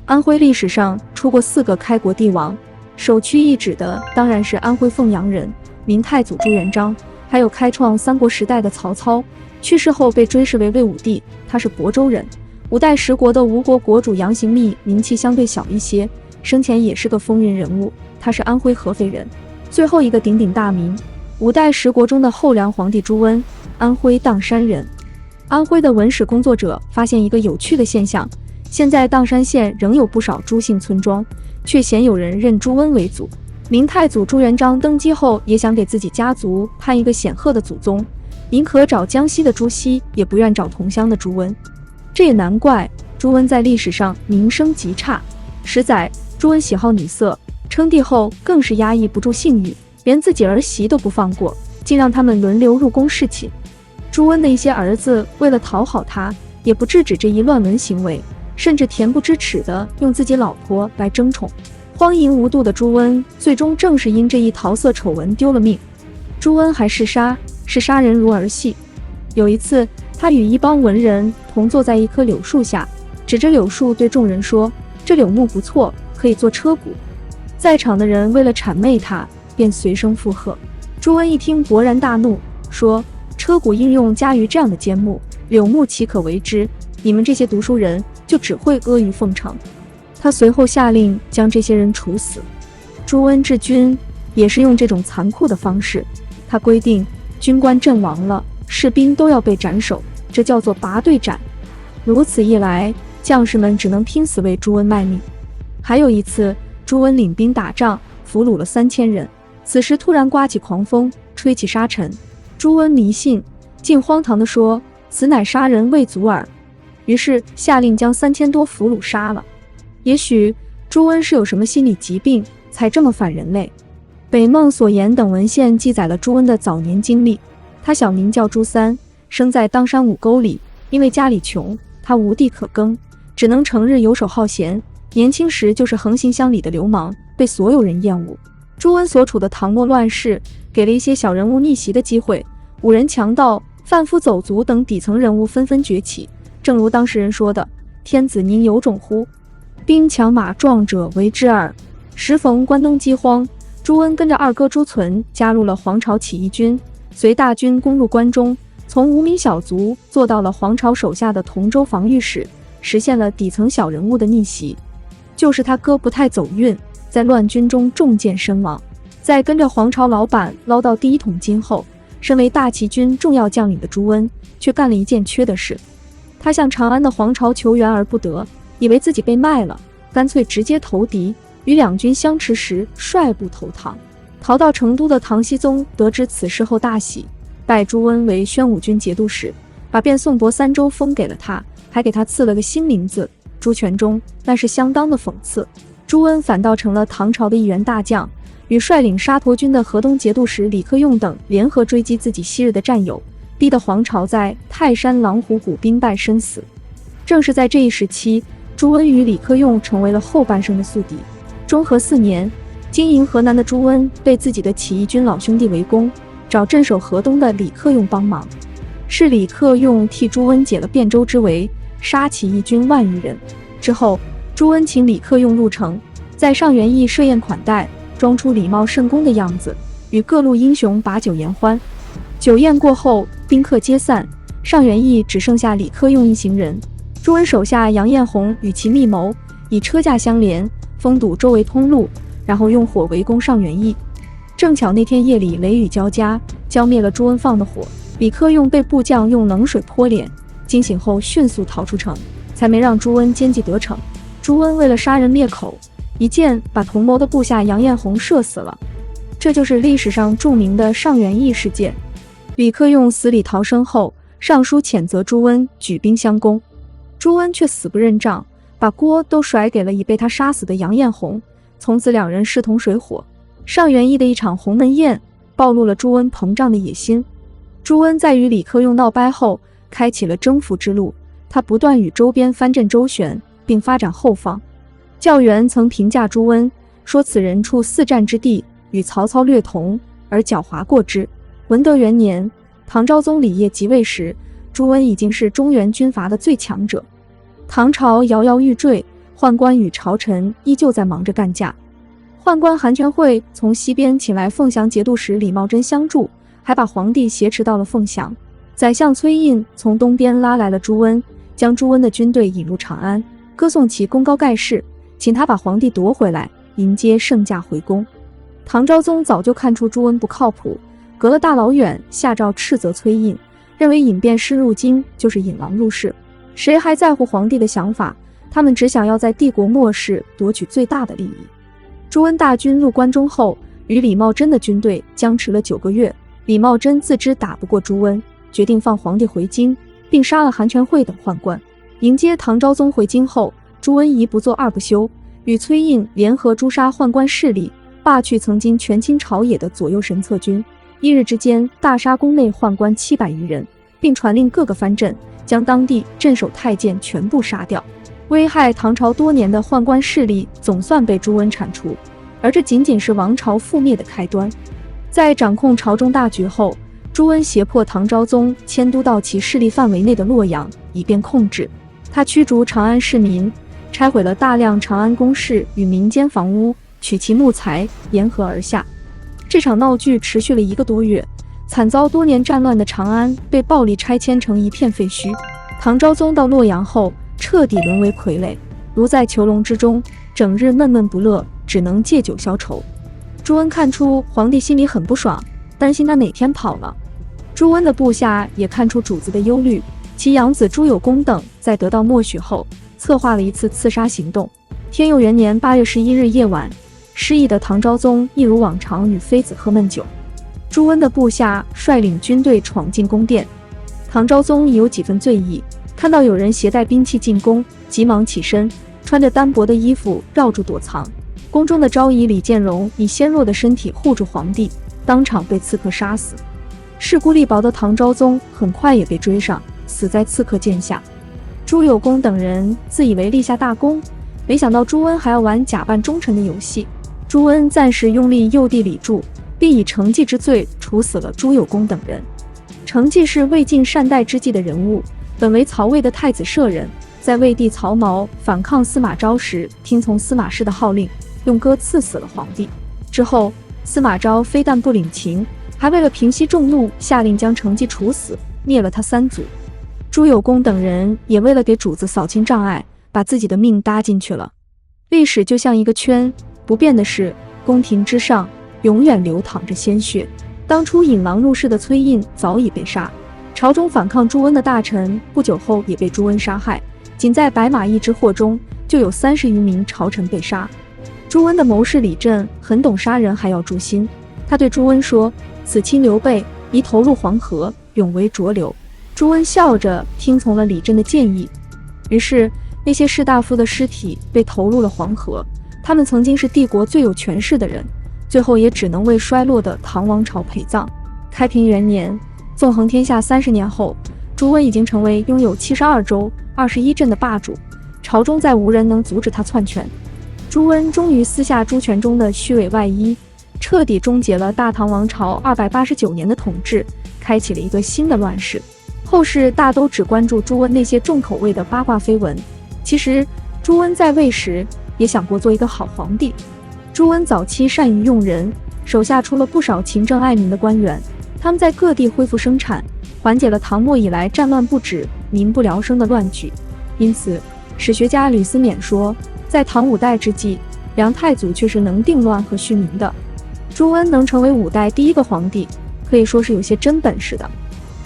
安徽历史上出过4个开国帝王，首屈一指的当然是安徽凤阳人明太祖朱元璋，还有开创三国时代的曹操，去世后被追谥为魏武帝，他是亳州人。5代十国的吴国国主杨行密名气相对小一些，生前也是个风云人物，他是安徽合肥人。最后一个鼎鼎大名，5代十国中的后梁皇帝朱温，安徽砀山人。安徽的文史工作者发现一个有趣的现象，现在砀山县仍有不少朱姓村庄，却鲜有人认朱温为祖。明太祖朱元璋登基后，也想给自己家族攀一个显赫的祖宗，宁可找江西的朱熹，也不愿找同乡的朱温。这也难怪，朱温在历史上名声极差。10载，朱温喜好女色，称帝后更是压抑不住性欲，连自己儿媳都不放过，竟让他们轮流入宫侍寝。朱温的一些儿子为了讨好他，也不制止这一乱伦行为，甚至恬不知耻地用自己老婆来争宠。荒淫无度的朱温，最终正是因这一桃色丑闻丢了命。朱温还嗜杀，视杀人如儿戏。有一次，他与一帮文人同坐在一棵柳树下，指着柳树对众人说：“这柳木不错，可以做车毂。”在场的人为了谄媚他，便随声附和。朱温一听，勃然大怒，说：“车毂应用佳于这样的坚木，柳木岂可为之？你们这些读书人就只会阿谀奉承。”他随后下令将这些人处死。朱温治军也是用这种残酷的方式，他规定军官阵亡了，士兵都要被斩首，这叫做拔队斩。如此一来，将士们只能拼死为朱温卖命。还有一次，朱温领兵打仗，俘虏了3000人，此时突然刮起狂风，吹起沙尘。朱温迷信，竟荒唐地说：“此乃杀人未足耳。”于是下令将3000多俘虏杀了。也许朱温是有什么心理疾病，才这么反人类。北孟所言等文献记载了朱温的早年经历。他小名叫朱三，生在当山五沟里，因为家里穷，他无地可耕，只能成日游手好闲。年轻时就是横行乡里的流氓，被所有人厌恶。朱温所处的唐末乱世，给了一些小人物逆袭的机会，武人强盗、贩夫走卒等底层人物纷纷崛起。正如当事人说的：“天子宁有种乎？兵强马壮者为之耳。”时逢关东饥荒，朱温跟着二哥朱存加入了黄巢起义军，随大军攻入关中，从无名小卒做到了黄巢手下的同州防御使，实现了底层小人物的逆袭。就是他哥不太走运，在乱军中中箭身亡。在跟着黄巢老板捞到第1桶金后，身为大旗军重要将领的朱温却干了一件缺的事。他向长安的黄巢求援而不得，以为自己被卖了，干脆直接投敌，与两军相持时率部投唐。逃到成都的唐僖宗得知此事后大喜，拜朱温为宣武军节度使，把便宋博3州封给了他，还给他赐了个新名字朱全忠，那是相当的讽刺。朱温反倒成了唐朝的一员大将，与率领沙陀军的河东节度使李克用等联合追击自己昔日的战友，逼得黄巢在泰山狼虎谷兵败身死。正是在这一时期，朱温与李克用成为了后半生的宿敌。中和4年，经营河南的朱温被自己的起义军老兄弟围攻，找镇守河东的李克用帮忙。是李克用替朱温解了汴州之围，杀起义军万余人。之后，朱温请李克用入城，在上元驿设宴款待，装出礼貌甚恭的样子，与各路英雄把酒言欢。酒宴过后，宾客皆散，上元驿只剩下李克用一行人。朱温手下杨彦宏与其密谋，以车架相连，封堵周围通路，然后用火围攻上元驿。正巧那天夜里雷雨交加，浇灭了朱温放的火。李克用被部将用冷水泼脸，惊醒后迅速逃出城，才没让朱温奸计得逞。朱温为了杀人灭口，一箭把同谋的部下杨彦宏射死了。这就是历史上著名的上元驿事件。李克用死里逃生后，上书谴责朱温举兵相攻，朱温却死不认账，把锅都甩给了已被他杀死的杨彦宏，从此两人势同水火。上元驿的一场鸿门宴暴露了朱温膨胀的野心。朱温在与李克用闹掰后，开启了征服之路，他不断与周边藩镇周旋，并发展后方。教员曾评价朱温说，此人处4战之地，与曹操略同，而狡猾过之。文德元年，唐昭宗李晔即位时，朱温已经是中原军阀的最强者。唐朝摇摇欲坠，宦官与朝臣依旧在忙着干架。宦官韩全会从西边请来凤翔节度使李茂贞相助，还把皇帝挟持到了凤翔。宰相崔胤从东边拉来了朱温，将朱温的军队引入长安，歌颂其功高盖世，请他把皇帝夺回来，迎接圣驾回宫。唐昭宗早就看出朱温不靠谱，隔了大老远下诏斥责崔胤，认为引便师入京就是引狼入室，谁还在乎皇帝的想法？他们只想要在帝国末世夺取最大的利益。朱温大军入关中后，与李茂贞的军队僵持了9个月。李茂贞自知打不过朱温，决定放皇帝回京，并杀了韩全会等宦官。迎接唐昭宗回京后，朱温一不做二不休，与崔胤联合诛杀宦官势力，罢去曾经权倾朝野的左右神策军。1日之间大杀宫内宦官700余人，并传令各个藩镇将当地镇守太监全部杀掉。危害唐朝多年的宦官势力总算被朱温铲除，而这仅仅是王朝覆灭的开端。在掌控朝中大局后，朱温胁迫唐昭宗迁都到其势力范围内的洛阳，以便控制。他驱逐长安市民，拆毁了大量长安宫室与民间房屋，取其木材，沿河而下。这场闹剧持续了1个多月，惨遭多年战乱的长安被暴力拆迁成一片废墟。唐昭宗到洛阳后，彻底沦为傀儡，如在囚笼之中，整日闷闷不乐，只能借酒消愁。朱温看出皇帝心里很不爽，担心他哪天跑了。朱温的部下也看出主子的忧虑，其养子朱有功等在得到默许后，策划了一次刺杀行动。天佑元年8月11日夜晚，失忆的唐昭宗一如往常与妃子喝闷酒。朱温的部下率领军队闯进宫殿，唐昭宗已有几分醉意，看到有人携带兵器进宫，急忙起身，穿着单薄的衣服绕住躲藏。宫中的昭仪李建荣以纤弱的身体护住皇帝，当场被刺客杀死。势孤力薄的唐昭宗很快也被追上，死在刺客剑下。朱有功等人自以为立下大功，没想到朱温还要玩假扮忠臣的游戏。朱温暂时拥立幼弟李柱，并以承继之罪处死了朱有功等人。承继是魏晋善代之际的人物，本为曹魏的太子舍人，在魏帝曹髦反抗司马昭时，听从司马氏的号令，用戈刺死了皇帝。之后，司马昭非但不领情，还为了平息众怒，下令将承继处死，灭了他3族。朱有功等人也为了给主子扫清障碍，把自己的命搭进去了。历史就像一个圈，不变的是，宫廷之上永远流淌着鲜血。当初引狼入室的崔胤早已被杀，朝中反抗朱温的大臣不久后也被朱温杀害，仅在白马驿之祸中就有30余名朝臣被杀。朱温的谋士李振很懂杀人还要诛心，他对朱温说：“此亲刘备宜投入黄河，永为浊流。”朱温笑着听从了李振的建议，于是那些士大夫的尸体被投入了黄河。他们曾经是帝国最有权势的人，最后也只能为衰落的唐王朝陪葬。开平元年，纵横天下30年后，朱温已经成为拥有72州、21镇的霸主，朝中再无人能阻止他篡权。朱温终于撕下朱权中的虚伪外衣，彻底终结了大唐王朝289年的统治，开启了一个新的乱世。后世大都只关注朱温那些重口味的八卦绯闻，其实朱温在位时也想过做一个好皇帝。朱温早期善于用人，手下出了不少勤政爱民的官员，他们在各地恢复生产，缓解了唐末以来战乱不止、民不聊生的乱局。因此，史学家吕思勉说，在唐5代之际，梁太祖却是能定乱和恤民的。朱温能成为5代第1个皇帝，可以说是有些真本事的。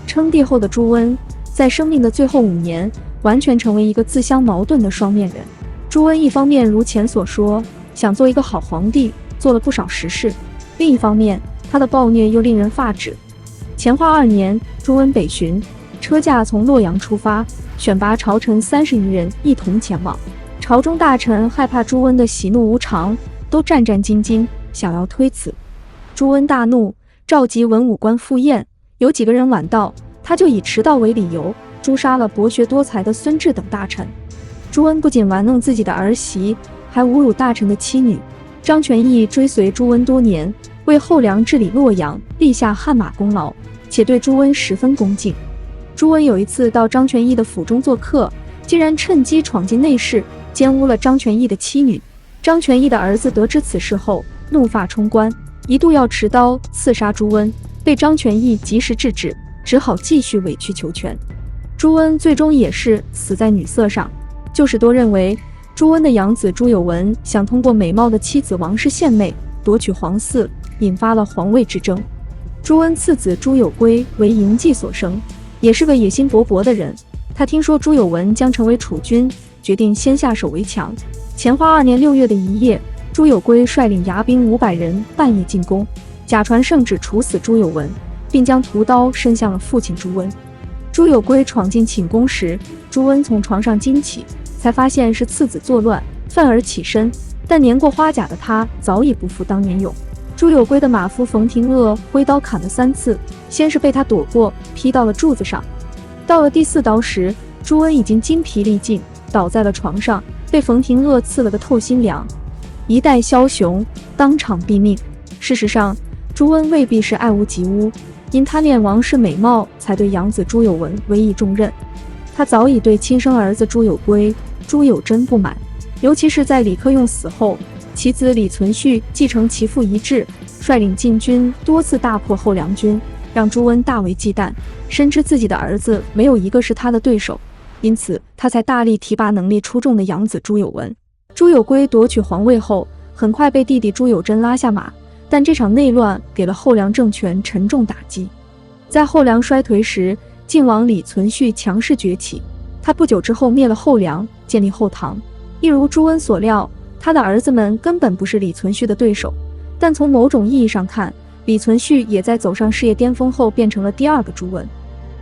称帝后的朱温，在生命的最后5年，完全成为一个自相矛盾的双面人。朱温一方面如前所说，想做一个好皇帝，做了不少实事；另一方面，他的暴虐又令人发指。乾化2年，朱温北巡，车驾从洛阳出发，选拔朝臣30余人一同前往。朝中大臣害怕朱温的喜怒无常，都战战兢兢，想要推辞。朱温大怒，召集文武官赴宴，有几个人晚到，他就以迟到为理由，诛杀了博学多才的孙志等大臣。朱温不仅玩弄自己的儿媳，还侮辱大臣的妻女。张全义追随朱温多年，为后梁治理洛阳立下汗马功劳，且对朱温十分恭敬。朱温有一次到张全义的府中做客，竟然趁机闯进内室，奸污了张全义的妻女。张全义的儿子得知此事后，怒发冲冠，一度要持刀刺杀朱温，被张全义及时制止，只好继续委曲求全。朱温最终也是死在女色上。旧史多认为，朱温的养子朱有文想通过美貌的妻子王氏献媚夺取皇嗣，引发了皇位之争。朱温次子朱有圭为嬴稷所生，也是个野心勃勃的人。他听说朱有文将成为储君，决定先下手为强。乾化2年6月的一夜，朱有圭率领牙兵500人半夜进宫，假传圣旨处死朱有文，并将屠刀伸向了父亲朱温。朱有圭闯进寝宫时，朱温从床上惊起，才发现是次子作乱，愤而起身，但年过花甲的他早已不复当年勇。朱有圭的马夫冯廷鄂挥刀砍了3次，先是被他躲过，劈到了柱子上。到了第4刀时，朱温已经精疲力尽，倒在了床上，被冯廷鄂刺了个透心凉，一代枭雄，当场毙命。事实上，朱温未必是爱屋及乌，因贪恋王室美貌，才对养子朱有文委以重任。他早已对亲生儿子朱有圭、朱有贞不满，尤其是在李克用死后，其子李存勖继承其父遗志，率领禁军多次大破后梁军，让朱温大为忌惮，深知自己的儿子没有一个是他的对手，因此他才大力提拔能力出众的养子朱有文。朱有圭夺取皇位后，很快被弟弟朱有贞拉下马，但这场内乱给了后梁政权沉重打击。在后梁衰颓时，晋王李存勖强势崛起，他不久之后灭了后梁，建立后唐。一如朱温所料，他的儿子们根本不是李存勖的对手，但从某种意义上看，李存勖也在走上事业巅峰后变成了第2个朱温。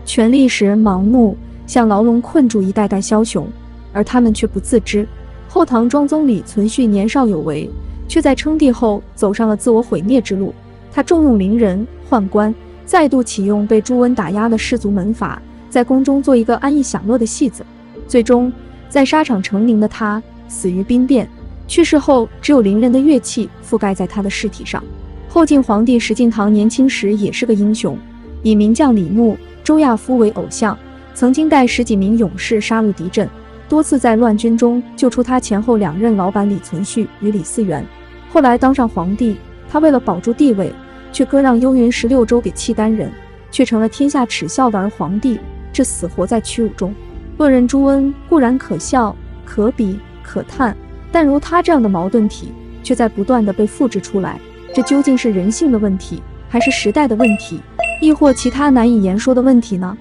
权力使人盲目，像牢笼困住一代代枭雄，而他们却不自知。后唐庄宗李存勖年少有为，却在称帝后走上了自我毁灭之路。他重用伶人宦官，再度启用被朱温打压的士族门阀，在宫中做一个安逸享乐的戏子。最终在沙场成名的他死于兵变，去世后只有伶人的乐器覆盖在他的尸体上。后晋皇帝石敬瑭年轻时也是个英雄，以名将李牧、周亚夫为偶像，曾经带10几名勇士杀入敌阵，多次在乱军中救出他前后2任老板李存勖与李嗣源。后来当上皇帝，他为了保住地位，却割让幽云16州给契丹人，却成了天下耻笑的儿皇帝，这死活在屈辱中。论人朱温固然可笑、可比、可叹，但如他这样的矛盾体却在不断地被复制出来，这究竟是人性的问题，还是时代的问题，亦或其他难以言说的问题呢？